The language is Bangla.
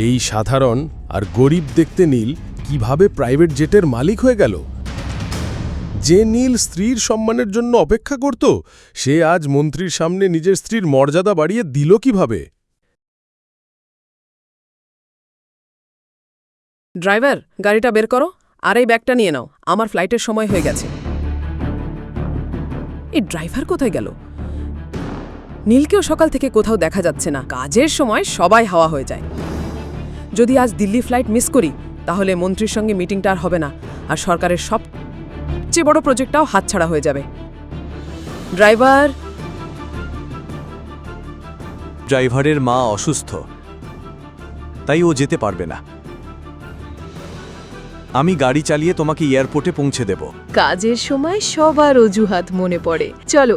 এই সাধারণ আর গরিব দেখতে নীল কিভাবে প্রাইভেট জেটের মালিক হয়ে গেল? যে নীল স্ত্রীর সম্মানের জন্য অপেক্ষা করত, সে আজ মন্ত্রীর সামনে নিজের স্ত্রীর মর্যাদা বাড়িয়ে দিল কিভাবে? ড্রাইভার, গাড়িটা বের করো আর এই ব্যাগটা নিয়ে নাও, আমার ফ্লাইটের সময় হয়ে গেছে। এই ড্রাইভার কোথায় গেল? নীলকেও সকাল থেকে কোথাও দেখা যাচ্ছে না। কাজের সময় সবাই হাওয়া হয়ে যায়। যদি আজ দিল্লি ফ্লাইট মিস করি তাহলে মন্ত্রীর সঙ্গে মিটিংটা আর হবে না, আর সরকারের সবচেয়ে বড় প্রজেক্টটাও হাতছাড়া হয়ে যাবে। ড্রাইভারের মা অসুস্থ, তাই ও যেতে পারবে না। আমি গাড়ি চালিয়ে তোমাকে এয়ারপোর্টে পৌঁছে দেব। কাজের সময় সবার অজুহাত মনে পড়ে। চলো